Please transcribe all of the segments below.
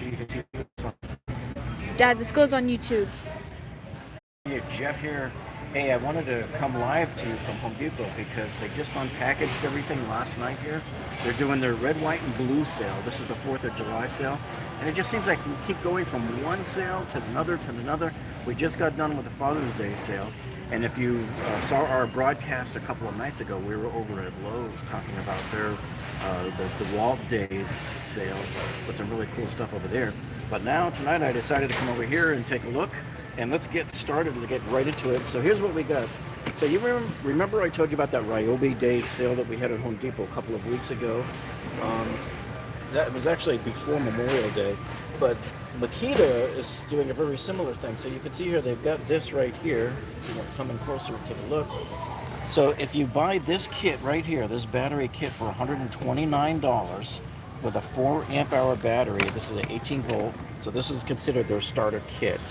you can see this on. Dad, this goes on YouTube. Hey, Jeff here. Hey, I wanted to come live to you from Home Depot because they just unpackaged everything last night here. They're doing their red, white, and blue sale. This is the 4th of July sale. And it just seems like we keep going from one sale to another to another. We just got done with the Father's Day sale. And if you saw our broadcast a couple of nights ago, we were over at Lowe's talking about their the Dewalt Days sale with some really cool stuff over there. But now, tonight, I decided to come over here and take a look. And let's get started and get right into it. So here's what we got. So you remember I told you about that Ryobi Day sale that we had at Home Depot a couple of weeks ago? That was actually before Memorial Day. But Makita is doing a very similar thing. So you can see here they've got this right here. If you want to come in closer and take a look. So if you buy this kit right here, this battery kit for $129 with a 4 amp hour battery, this is an 18 volt. So this is considered their starter kit.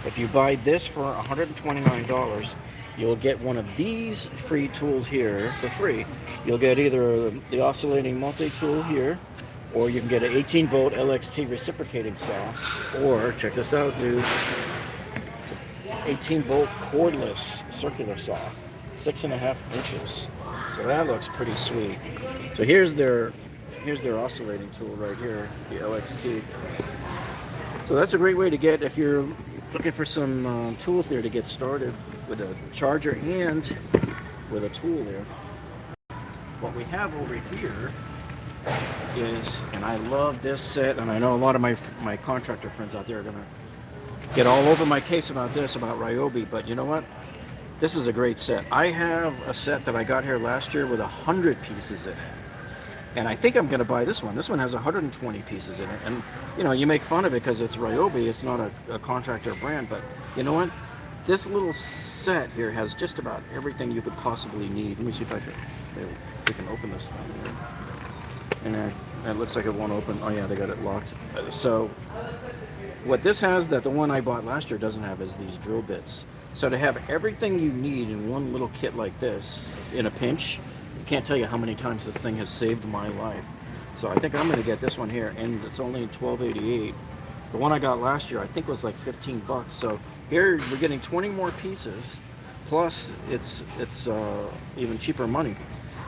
If you buy this for $129, you'll get one of these free tools here for free. You'll get either the oscillating multi-tool here, or you can get an 18 volt LXT reciprocating saw, or check this out, dude, 18 volt cordless circular saw, 6.5 inches. So that looks pretty sweet. So here's their oscillating tool right here, the LXT. So that's a great way to get if you're looking for some tools there to get started with a charger and with a tool there. What we have over here is, and I love this set, and I know a lot of my contractor friends out there are gonna get all over my case about this, about Ryobi, but you know what? This is a great set. I have a set that I got here last year with 100 pieces in it. And I think I'm going to buy this one. This one has 120 pieces in it. And, you know, you make fun of it because it's Ryobi. It's not a contractor brand. But you know what? This little set here has just about everything you could possibly need. Let me see if we can open this thing. And it looks like it won't open. Oh, yeah, they got it locked. So what this has that the one I bought last year doesn't have is these drill bits. So to have everything you need in one little kit like this, in a pinch, can't tell you how many times this thing has saved my life. So I think I'm going to get this one here, and it's only $12.88. The one I got last year I think was like 15 bucks. So here we're getting 20 more pieces, plus it's even cheaper money.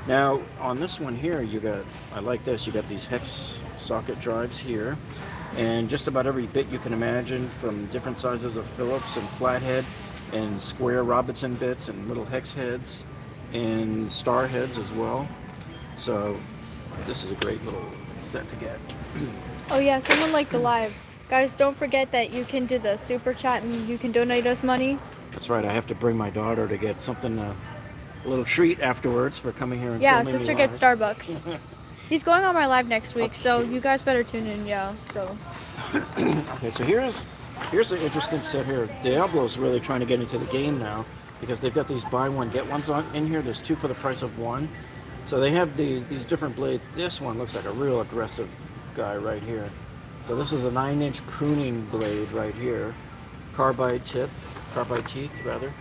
Now on this one here, I like this, you got these hex socket drives here, and just about every bit you can imagine, from different sizes of Phillips and flathead and square Robinson bits and little hex heads and star heads as well. So this is a great little set to get. Oh yeah, someone liked the live. Guys, don't forget that you can do the super chat and you can donate us money. That's right, I have to bring my daughter to get something, a little treat afterwards for coming here and yeah, filming sister me gets live. Starbucks. He's going on my live next week, so you guys better tune in, yeah. So Okay, so here's an interesting set here. Diablo's really trying to get into the game now, because they've got these buy one get ones in here. There's 2 for the price of 1. So they have these different blades. This one looks like a real aggressive guy right here. So this is a 9-inch pruning blade right here, carbide teeth rather.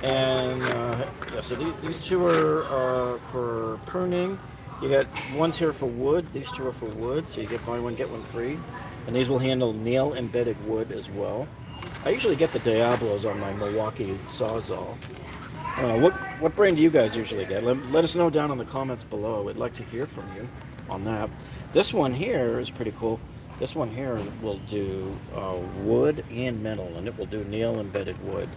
And yeah, so these 2 are for pruning. You got ones here for wood. These 2 are for wood, so you get buy one get one free. And these will handle nail embedded wood as well. I usually get the Diablos on my Milwuakee Sawzall. What brand do you guys usually get? Let us know down in the comments below. We'd like to hear from you on that. This one here is pretty cool. This one here will do wood and metal, and it will do nail embedded wood,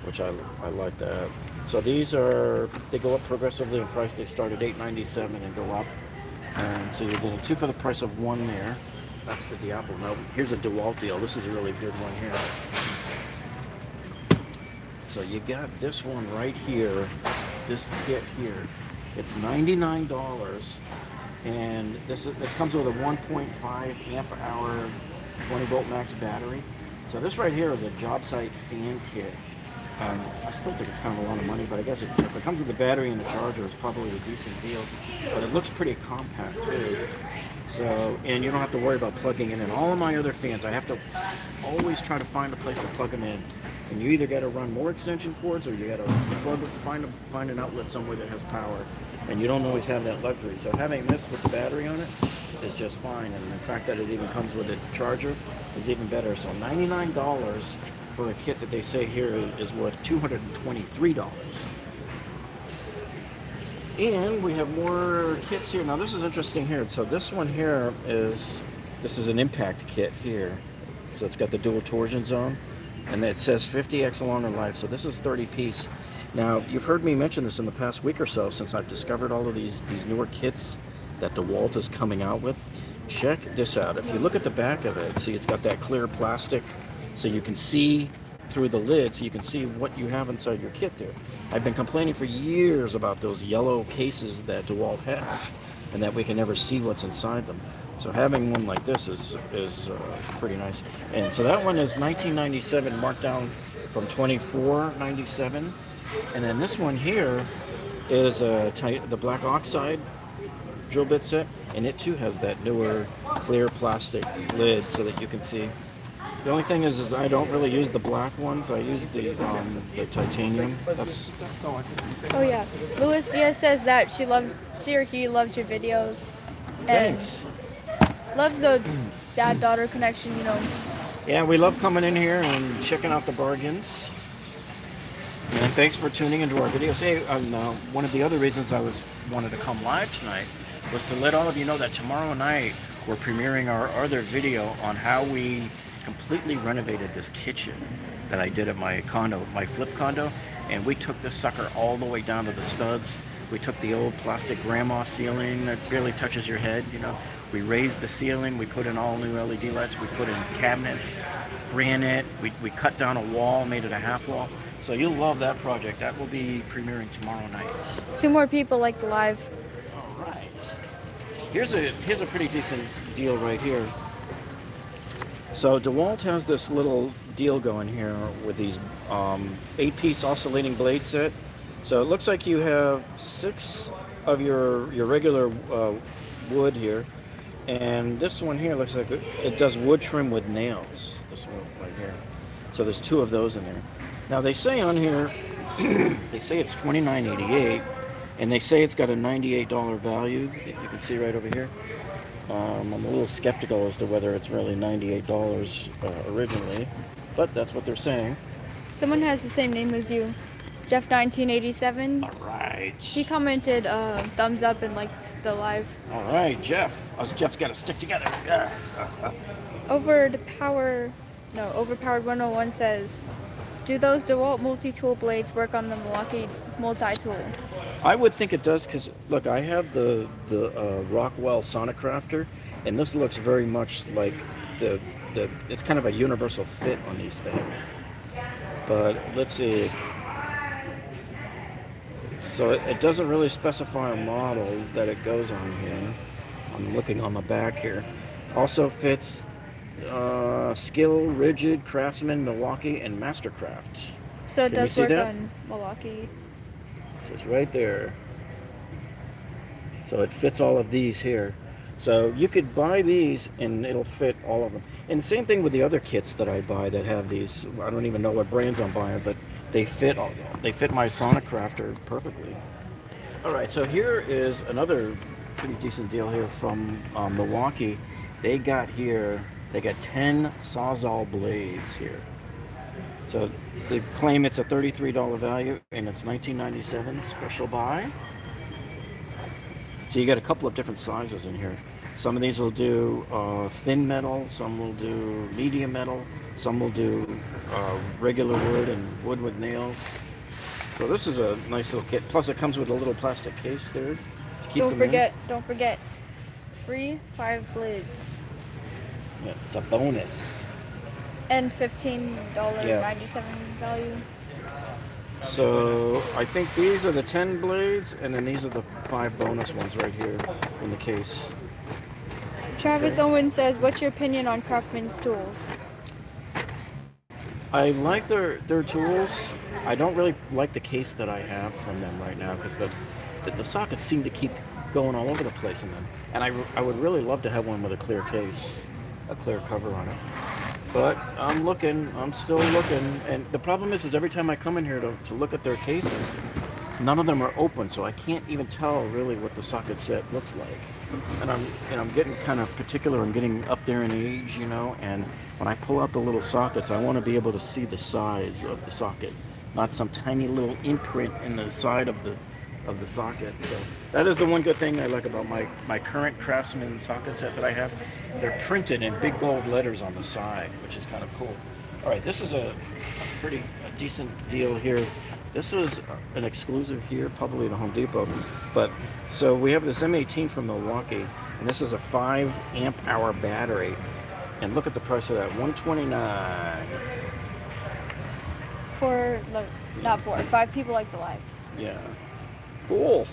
which I like that. So they go up progressively in price. They start at $8.97 and go up. And so you're getting 2 for the price of 1 there. That's the Diablo. Now, here's a Dewalt deal. This is a really good one here. So you got this one right here, this kit here. It's $99, and this comes with a 1.5 amp hour 20 volt max battery. So this right here is a job site fan kit. I still think it's kind of a lot of money, but I guess if it comes with the battery and the charger, it's probably a decent deal. But it looks pretty compact too. So, and you don't have to worry about plugging it in. All of my other fans, I have to always try to find a place to plug them in. And you either got to run more extension cords, or you got to find an outlet somewhere that has power. And you don't always have that luxury. So having this with the battery on it is just fine, and the fact that it even comes with a charger is even better. So $99 for a kit that they say here is worth $223. And we have more kits here. Now this is interesting here. So this one here is an impact kit here. So it's got the dual torsion zone, and it says 50x longer life. So this is 30 piece. Now you've heard me mention this in the past week or so since I've discovered all of these newer kits that Dewalt is coming out with. Check this out. If you look at the back of it, see it's got that clear plastic, so you can see through the lid, so you can see what you have inside your kit there. I've been complaining for years about those yellow cases that Dewalt has, and that we can never see what's inside them. So having one like this is pretty nice. And so that one is $19.97, marked down from $24.97. And then this one here is the black Oxide drill bit set, and it too has that newer clear plastic lid so that you can see. The only thing is I don't really use the black ones. I use the titanium. That's. Oh yeah, Luis Diaz says that she or he loves your videos. And Thanks. loves the dad-daughter connection, you know. Yeah, we love coming in here and checking out the bargains. And thanks for tuning into our videos. Hey, one of the other reasons I wanted to come live tonight was to let all of you know that tomorrow night we're premiering our other video on how we completely renovated this kitchen that I did at my condo, my flip condo, and we took this sucker all the way down to the studs. We took the old plastic grandma ceiling that barely touches your head, you know. We raised the ceiling, we put in all new LED lights, we put in cabinets, granite, we cut down a wall, made it a half wall. So you'll love that project. That will be premiering tomorrow night. 2 more people like the live. All right. Here's a pretty decent deal right here. So Dewalt has this little deal going here with these 8-piece oscillating blade set. So it looks like you have 6 of your regular wood here, and this one here looks like it does wood trim with nails. This one right here. So there's 2 of those in there. Now they say on here, they say it's $29.88, and they say it's got a $98 value. You can see right over here. I'm a little skeptical as to whether it's really $98 originally, but that's what they're saying. Someone has the same name as you, Jeff1987. All right. He commented thumbs up and liked the live. All right, Jeff. Us Jeff's got to stick together. Yeah. Overpowered 101 says, do those Dewalt multi-tool blades work on the Milwaukee multi-tool? I would think it does, because look, I have the Rockwell Sonic Crafter, and this looks very much like it's kind of a universal fit on these things. But let's see. So it doesn't really specify a model that it goes on here. I'm looking on the back here. Also fits Skill, Rigid, Craftsman, Milwaukee, and Mastercraft. So it Can you does see work that? on Milwaukee. So it's right there. So it fits all of these here. So you could buy these and it'll fit all of them. And the same thing with the other kits that I buy that have these. I don't even know what brands I'm buying, but they fit my Sonic Crafter perfectly. All right, so here is another pretty decent deal here from Milwaukee. They got 10 Sawzall Blades here. So they claim it's a $33 value, and it's $19.97 special buy. So you got a couple of different sizes in here. Some of these will do thin metal, some will do medium metal, some will do regular wood and wood with nails. So this is a nice little kit. Plus it comes with a little plastic case there to keep them in. Don't forget, free 5 blades. Yeah, it's a bonus. And $15.97 value. So I think these are the 10 blades, and then these are the 5 bonus ones right here in the case. Travis Owen says, what's your opinion on Craftsman's tools? I like their tools. I don't really like the case that I have from them right now, because the sockets seem to keep going all over the place in them. And I would really love to have one with a clear case, a clear cover on it. But I'm still looking, and the problem is every time I come in here to look at their cases, none of them are open, so I can't even tell really what the socket set looks like. And I'm getting kind of particular. I'm getting up there in age, you know, and when I pull out the little sockets, I want to be able to see the size of the socket, not some tiny little imprint in the side of the socket. So that is the one good thing I like about my current Craftsman socket set that I have. They're printed in big gold letters on the side, which is kind of cool. All right, this is a decent deal here. This was an exclusive here, probably at Home Depot. But so we have this M18 from Milwaukee, and this is a 5 amp hour battery. And look at the price of that, $129. For like, not 4, 5 people like the live. Yeah, cool.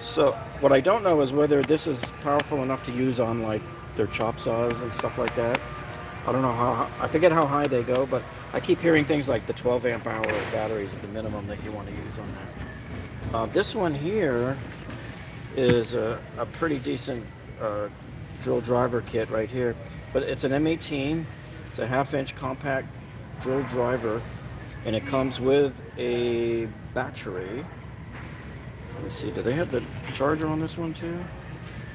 So what I don't know is whether this is powerful enough to use on like their chop saws and stuff like that. I don't know I forget how high they go, but I keep hearing things like the 12 amp hour battery is the minimum that you want to use on that. This one here is a pretty decent drill driver kit right here, but it's an M18. It's a 1/2 inch compact drill driver, and it comes with a battery. Let me see, do they have the charger on this one too?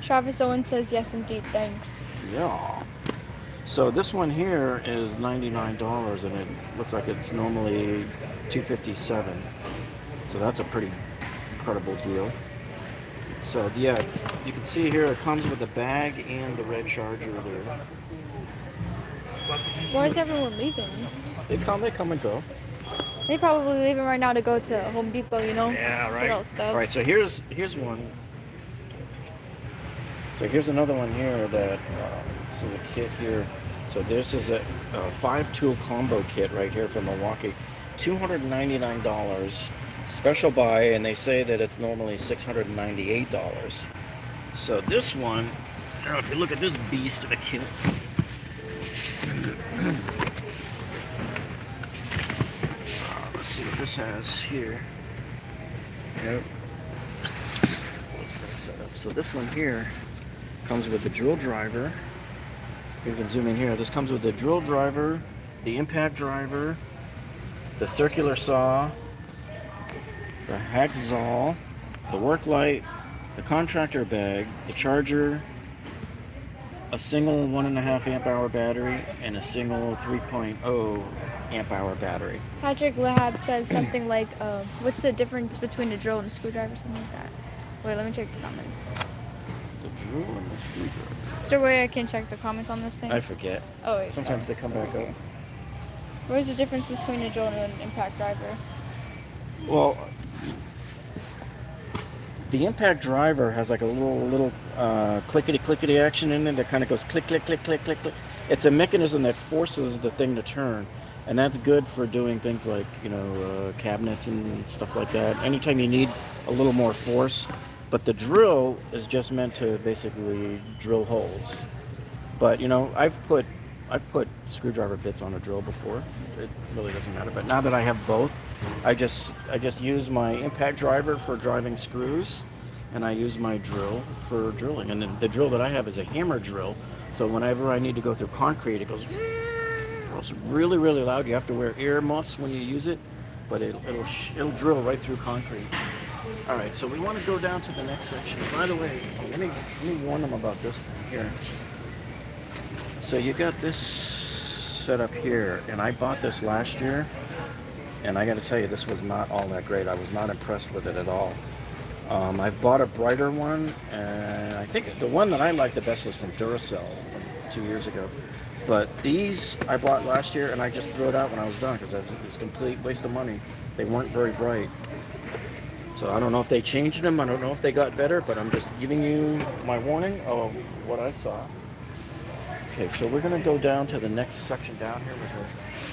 Travis Owen says yes indeed, thanks. Yeah. So this one here is $99, and it looks like it's normally $257. So that's a pretty incredible deal. So yeah, you can see here it comes with the bag and the red charger there. Why is everyone leaving? They come and go. They probably leaving right now to go to Home Depot, you know? Yeah, right. Get all stuff. All right, so here's one. So here's another one here that this is a kit here. So this is a 5-tool combo kit right here from Milwaukee, $299 special buy, and they say that it's normally $698. So this one, if you look at this beast of a kit, let's see what this has here. Yep. So this one here comes with the drill driver. You can zoom in here. This comes with the drill driver, the impact driver, the circular saw, the hacksaw, the work light, the contractor bag, the charger, a single 1.5 amp hour battery, and a single 3.0 amp hour battery. Patrick Lahab says something like, what's the difference between a drill and a screwdriver, something like that. Wait, let me check the comments. The drill and the screwdriver. Is there a way I can check the comments on this thing? I forget. Oh, wait. Sometimes they come back up. Where's the difference between a drill and an impact driver? Well, the impact driver has like a little clickety action in it that kind of goes click, click, click, click, click, click. It's a mechanism that forces the thing to turn, and that's good for doing things like, you know, cabinets and stuff like that. Anytime you need a little more force. But the drill is just meant to basically drill holes. But you know, I've put screwdriver bits on a drill before. It really doesn't matter. But now that I have both, I just use my impact driver for driving screws, and I use my drill for drilling. And the drill that I have is a hammer drill. So whenever I need to go through concrete, it goes really, really loud. You have to wear ear muffs when you use it, but it'll drill right through concrete. All right, so we want to go down to the next section. By the way, let me warn them about this thing here. So you got this set up here, and I bought this last year, and I got to tell you, this was not all that great. I was not impressed with it at all. I've bought a brighter one, and I think the one that I liked the best was from Duracell from 2 years ago. But these I bought last year, and I just threw it out when I was done because it was a complete waste of money. They weren't very bright. So I don't know if they changed them, I don't know if they got better, but I'm just giving you my warning of what I saw. Okay, so we're gonna go down to the next section down here with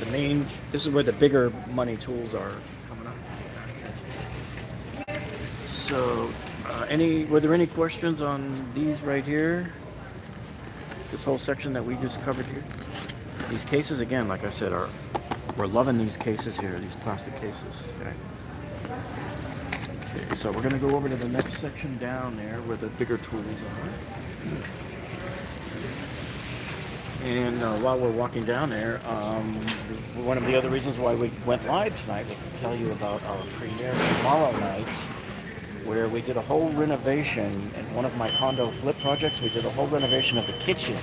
the main, this is where the bigger money tools are coming up. So, were there any questions on these right here? This whole section that we just covered here? These cases, again, like I said, we're loving these cases here, these plastic cases. Okay. Okay, so we're going to go over to the next section down there where the bigger tools are. And while we're walking down there, one of the other reasons why we went live tonight was to tell you about our premiere tomorrow night, where we did a whole renovation in one of my condo flip projects. We did a whole renovation of the kitchen.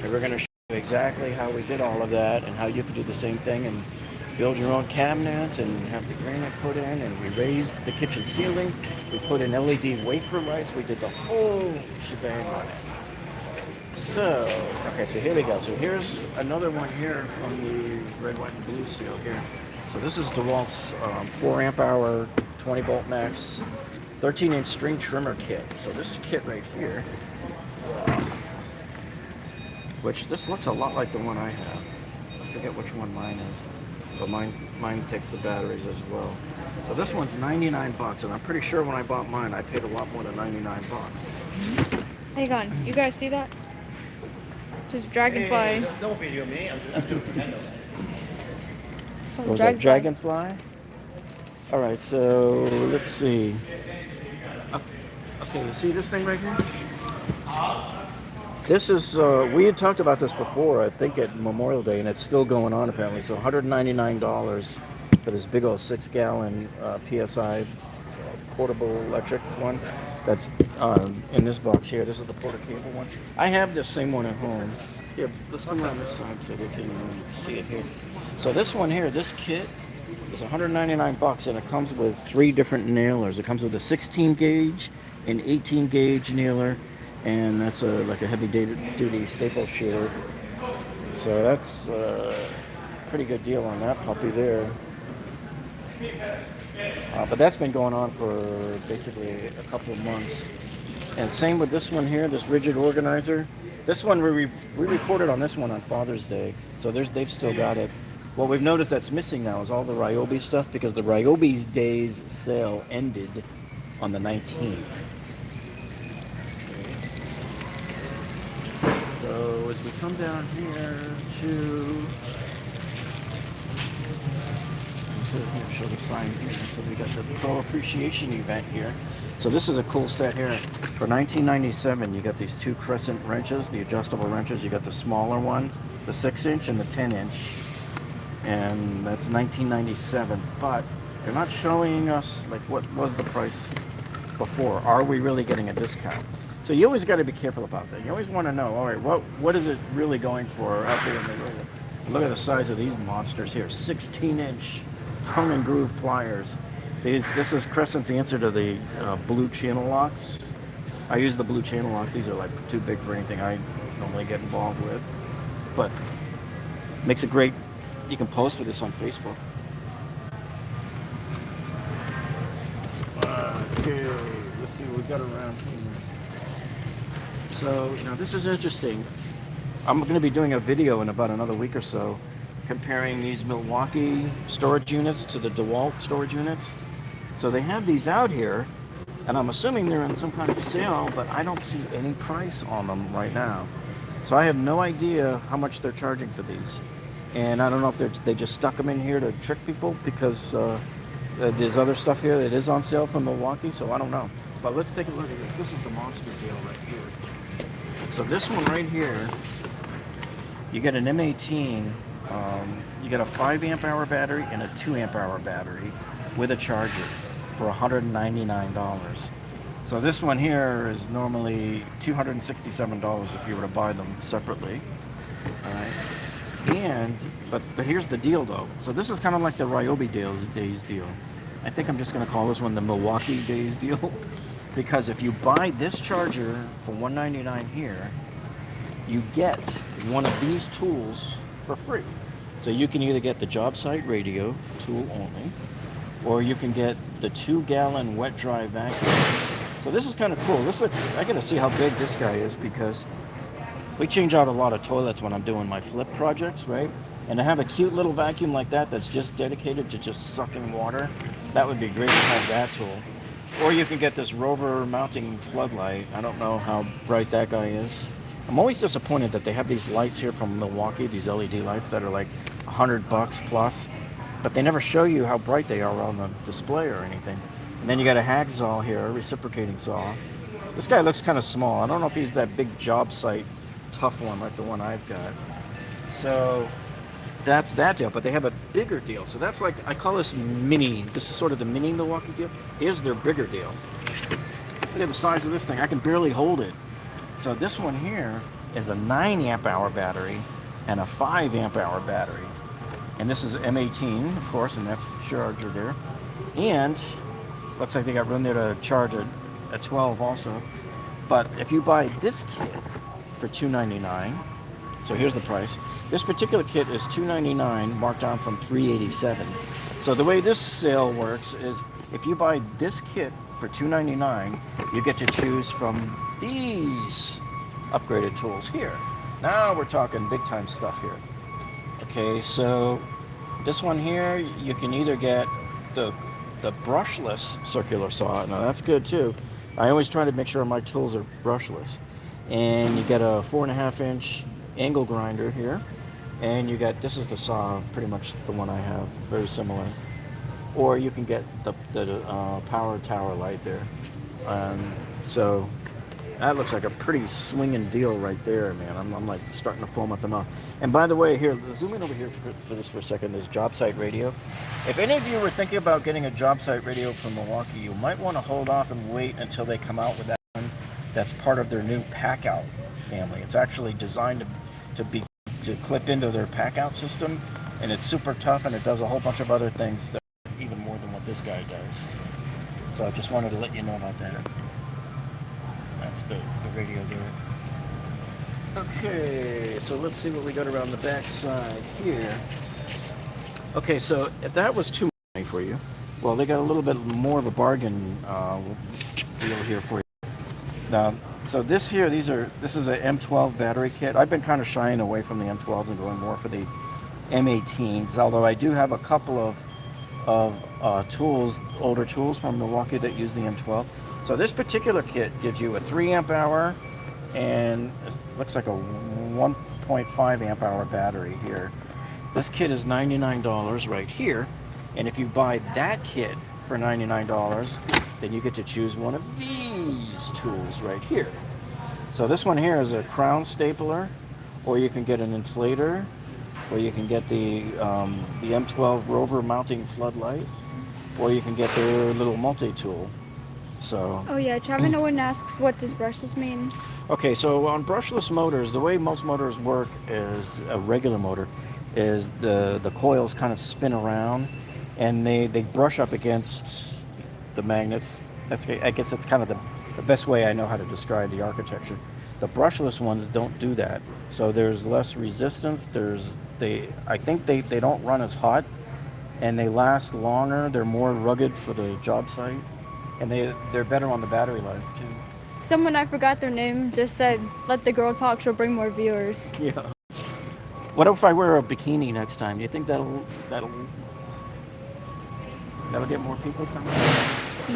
And we're going to show you exactly how we did all of that and how you can do the same thing and build your own cabinets and have the granite put in. And we raised the kitchen ceiling. We put in LED wafer lights. We did the whole shebang on it. So, okay, so here we go. So here's another one here from the red, white, and blue seal here. So this is Dewalt's 4 amp hour, 20 volt max, 13-inch string trimmer kit. So this kit right here, which this looks a lot like the one I have. I forget which one mine is, but mine takes the batteries as well. So this one's 99 bucks, and I'm pretty sure when I bought mine, I paid a lot more than 99 bucks. Hang on, you guys see that? Just dragonfly. Hey, don't video me. I'm doing Nintendo. Was that dragonfly? All right, so let's see. Okay, you see this thing right here? This is, we had talked about this before, I think at Memorial Day, and it's still going on apparently. So $199 for this big old 6-gallon PSI portable electric one. That's in this box here. This is the porter cable one. I have this same one at home. Here, let's come around this side so they can see it here. So this one here, this kit is 199 bucks, and it comes with 3 different nailers. It comes with a 16 gauge, an 18 gauge nailer, and that's like a heavy duty staple shear. So that's a pretty good deal on that puppy there. But that's been going on for basically a couple of months. And same with this one here, this rigid organizer. This one, we reported on this one on Father's Day, so they've still got it. What we've noticed that's missing now is all the Ryobi stuff, because the Ryobi's days sale ended on the 19th. So as we come down here to... show the sign here. So we got the Pro Appreciation event here. So this is a cool set here. For $19.97, you got these 2 crescent wrenches, the adjustable wrenches. You got the smaller one, the 6-inch and the 10-inch, and that's $19.97. But they're not showing us like what was the price before. Are we really getting a discount? So you always got to be careful about that. You always want to know, all right, what is it really going for out there in the world? Look at the size of these monsters here, 16-inch. Tongue and groove pliers. This is Crescent's answer to the blue channel locks. I use the blue channel locks. These are like too big for anything I normally get involved with, but makes it great. You can post for this on Facebook. Okay, let's see what we got around here. So, this is interesting. I'm going to be doing a video in about another week or so, comparing these Milwuakee storage units to the Dewalt storage units. So they have these out here, and I'm assuming they're in some kind of sale, but I don't see any price on them right now. So I have no idea how much they're charging for these. And I don't know if they just stuck them in here to trick people, because there's other stuff here that is on sale from Milwaukie, so I don't know. But let's take a look at this. This is the monster deal right here. So this one right here, you get an M18, you get a 5 amp hour battery and a 2 amp hour battery with a charger for $199. So this one here is normally $267 if you were to buy them separately. All right. But here's the deal though. So this is kind of like the Ryobi days deal. I think I'm just going to call this one the Milwaukie days deal, because if you buy this charger for $199 here, you get one of these tools for free. So you can either get the job site radio tool only, or you can get the 2-gallon wet dry vacuum. So this is kind of cool. This looks, I gotta see how big this guy is, because we change out a lot of toilets when I'm doing my flip projects, right? And to have a cute little vacuum like that that's just dedicated to just sucking water, that would be great to have that tool. Or you can get this rover mounting floodlight. I don't know how bright that guy is. I'm always disappointed that they have these lights here from Milwaukie, these LED lights that are like $100 plus, but they never show you how bright they are on the display or anything. And then you got a hacksaw here, a reciprocating saw. This guy looks kind of small. I don't know if he's that big job site tough one like the one I've got. So that's that deal, but they have a bigger deal. So that's like, I call this mini. This is sort of the mini Milwaukee deal. Here's their bigger deal. Look at the size of this thing. I can barely hold it. So this one here is a 9 amp hour battery and a 5 amp hour battery. And this is M18, of course, and that's the charger there. And looks like they got room there to charge a 12 also. But if you buy this kit for $299, so here's the price. This particular kit is $299, marked down from $387. So the way this sale works is if you buy this kit for $299, you get to choose from these upgraded tools here. Now we're talking big time stuff here. Okay, so this one here, you can either get the brushless circular saw. Now that's good too. I always try to make sure my tools are brushless. And you get a 4.5 inch angle grinder here. And you get, this is the saw, pretty much the one I have, very similar. Or you can get the power tower light there. So that looks like a pretty swinging deal right there, man. I'm like starting to foam at the mouth. And by the way, here, zoom in over here for this for a second. There's job site radio. If any of you were thinking about getting a job site radio from Milwaukee, you might want to hold off and wait until they come out with that one. That's part of their new pack out family. It's actually designed to clip into their pack out system, and it's super tough, and it does a whole bunch of other things that are even more than what this guy does. So I just wanted to let you know about that. That's the radio there. Okay, so let's see what we got around the back side here. Okay, so if that was too much for you, well, they got a little bit more of a bargain deal here for you. Now, so this is a M12 Battery Kit. I've been kind of shying away from the M12s and going more for the M18s, although I do have a couple of tools, older tools from Milwaukee that use the M12. So this particular kit gives you a 3 amp hour and it looks like a 1.5 amp hour battery here. This kit is $99 right here, and if you buy that kit for $99, then you get to choose one of these tools right here. So this one here is a crown stapler, or you can get an inflator, or you can get the M12 rover mounting floodlight, or you can get their little multi-tool. So. Oh yeah, Chavin asks, what does brushless mean? Okay, so on brushless motors, the way most motors work is a regular motor, is the coils kind of spin around, and they brush up against the magnets. I guess that's kind of the best way I know how to describe the architecture. The brushless ones don't do that, so there's less resistance. I think they don't run as hot, and they last longer. They're more rugged for the job site, and they're better on the battery life too. Someone, I forgot their name, just said, let the girl talk, she'll bring more viewers. Yeah. What if I wear a bikini next time? Do you think that'll get more people coming?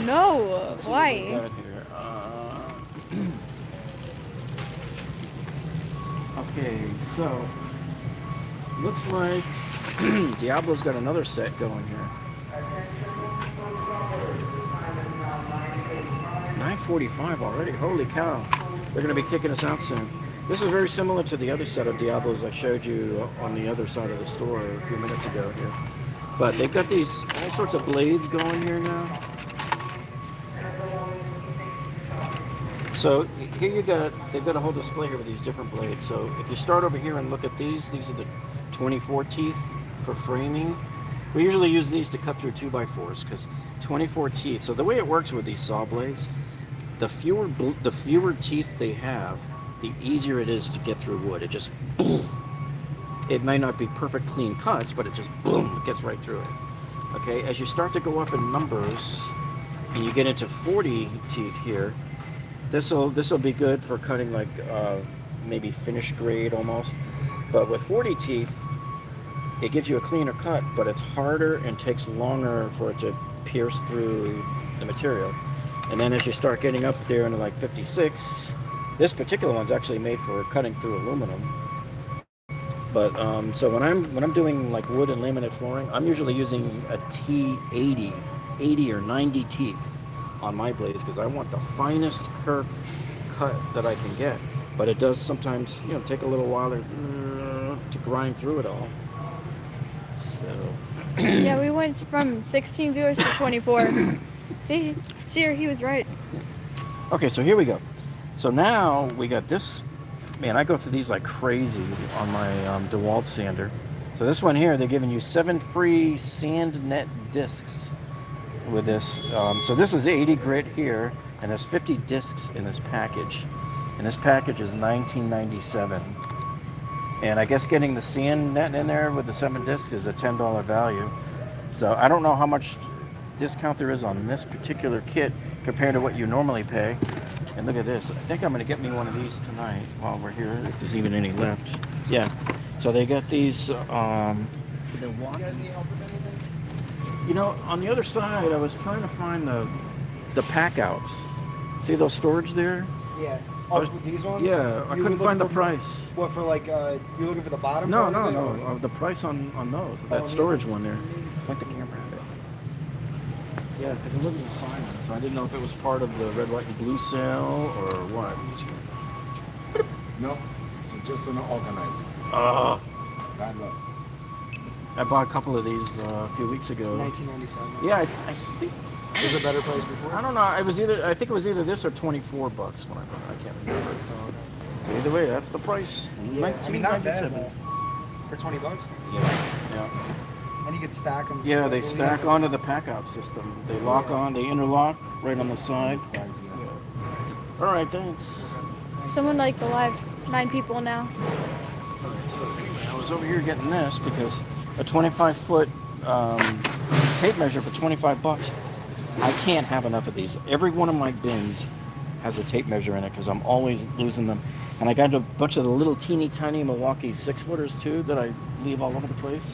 No, why? Okay, so looks like Diablo's got another set going here. 9:45 already. Holy cow! They're going to be kicking us out soon. This is very similar to the other set of Diablos I showed you on the other side of the store a few minutes ago here. But they've got these all sorts of blades going here now. So here they've got a whole display here with these different blades. So if you start over here and look at these are the 24 teeth for framing. We usually use these to cut through 2x4s because 24 teeth. So the way it works with these saw blades, the fewer teeth they have, the easier it is to get through wood. It just boom. It may not be perfect clean cuts, but it just boom, it gets right through it. Okay, as you start to go up in numbers and you get into 40 teeth here, this'll be good for cutting like maybe finished grade almost. But with 40 teeth, it gives you a cleaner cut, but it's harder and takes longer for it to pierce through the material. And then as you start getting up there into like 56, this particular one's actually made for cutting through aluminum. But so when I'm doing like wood and laminate flooring, I'm usually using a T80, 80 or 90 teeth on my blades because I want the finest curved cut that I can get. but it does sometimes, take a little while to grind through it all. So Yeah, we went from 16 viewers to 24. See, he was right. okay, so here we go. So now we got this. Man, I go through these like crazy on my Dewalt sander. So this one here, they're giving you 7 free sand net discs with this. So this is 80 grit here, and there's 50 discs in this package. And this package is $19.97. And I guess getting the sand net in there with the 7 discs is a $10 value. So I don't know how much discount there is on this particular kit compared to what you normally pay. And look at this. I think I'm going to get me one of these tonight while we're here, if there's even any left. Yeah. So they got these Milwaukees. On the other side, I was trying to find the pack outs. See those storage there? Yeah. Oh, these ones? Yeah, I couldn't find the price. What, for like, you're looking for the bottom? No, part of it, the price on those. That storage one there. Point the camera at it. Yeah, because it wasn't a sign on it, so I didn't know if it was part of the red, white, and blue sale or what. No, it's just an organizer. Bad luck. I bought a couple of these a few weeks ago. 1997. Yeah, I think. Was it a better price before? I don't know. I think it was either this or $24 when I bought it. I can't remember. So either way, that's the price. Yeah, I mean, not bad, 1997. for $20. Yeah. And you could stack them. Yeah, they stack onto the pack out system. They lock on, they interlock right on the sides. All right, thanks. Someone liked the live. 9 people now. I was over here getting this because a 25-foot tape measure for $25. I can't have enough of these. Every one of my bins has a tape measure in it because I'm always losing them. And I got a bunch of the little teeny tiny Milwaukee 6-footers too that I leave all over the place.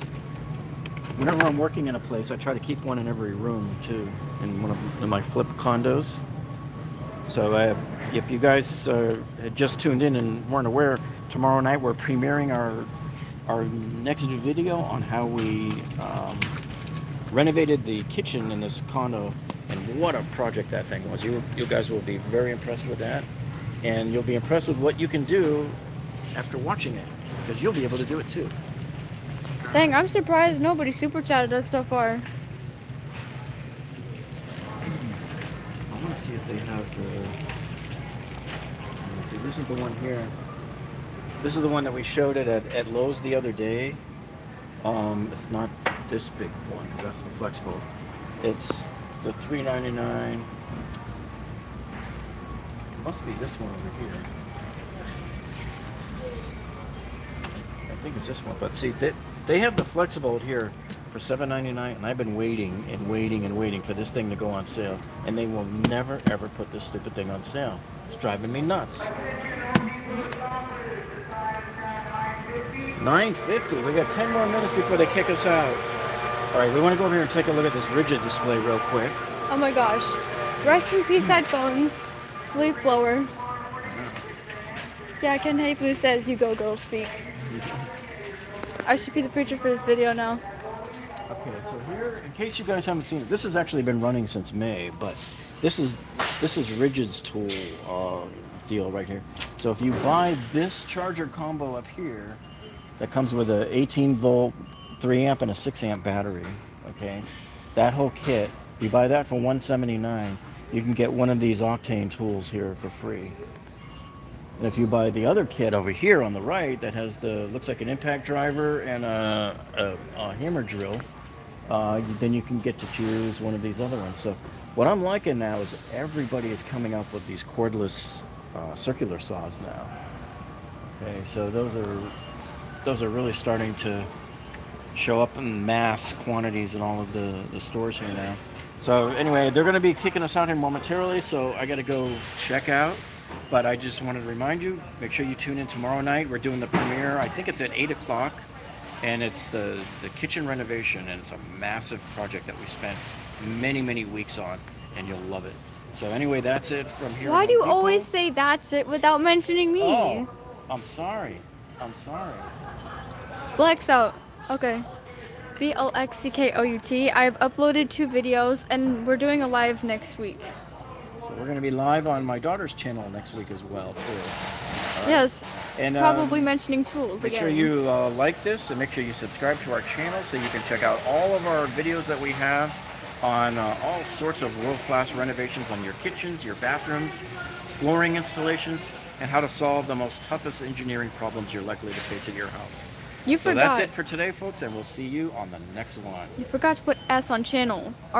Whenever I'm working in a place, I try to keep one in every room too, in one of my flip condos. So if you guys had just tuned in and weren't aware, tomorrow night we're premiering our next video on how we renovated the kitchen in this condo, and what a project that thing was. You guys will be very impressed with that, and you'll be impressed with what you can do after watching it, because you'll be able to do it too. Dang, I'm surprised nobody super chatted us so far. I want to see if they have the... Let me see, this is the one here. This is the one that we showed it at Lowe's the other day. It's not this big one, because that's the flex fold. It's the $3.99. Must be this one over here. I think it's this one, but see, they have the flexible here for $7.99, and I've been waiting and waiting and waiting for this thing to go on sale, and they will never ever put this stupid thing on sale. It's driving me nuts. $9.50. We got 10 more minutes before they kick us out. All right, we want to go over here and take a look at this rigid display real quick. Oh my gosh. Rest in peace headphones. Leaf blower. Yeah, Ken Blue says you go girl speak. I should be the preacher for this video now. Okay, so here, in case you guys haven't seen it, this has actually been running since May, but this is Rigid's tool deal right here. So if you buy this charger combo up here, that comes with a 18 volt, 3 amp, and a 6 amp battery. Okay, that whole kit, you buy that for $179, you can get one of these Octane tools here for free. And if you buy the other kit over here on the right that has looks like an impact driver and a hammer drill, then you can get to choose one of these other ones. So what I'm liking now is everybody is coming up with these cordless circular saws now. Okay, so those are really starting to show up in mass quantities in all of the stores here now. So anyway, they're going to be kicking us out here momentarily, so I got to go check out. But I just wanted to remind you, make sure you tune in tomorrow night. We're doing the premiere. I think it's at 8 o'clock, and it's the kitchen renovation, and it's a massive project that we spent many, many weeks on, and you'll love it. So anyway, that's it from here. Why do you always say that's it without mentioning me? Oh, I'm sorry. Black's out. Okay. BLXCKOUT. I've uploaded 2 videos, and we're doing a live next week. So So we're going to be live on my daughter's channel next week as well, too. All right? Yes. And Probably mentioning tools make again. sure you like this and make sure you subscribe to our channel so you can check out all of our videos that we have on all sorts of world-class renovations on your kitchens, your bathrooms, flooring installations, and how to solve the most toughest engineering problems you're likely to face at your house. You So forgot. that's it for today, folks, and we'll see you on the next one. You forgot to put S on channel. Our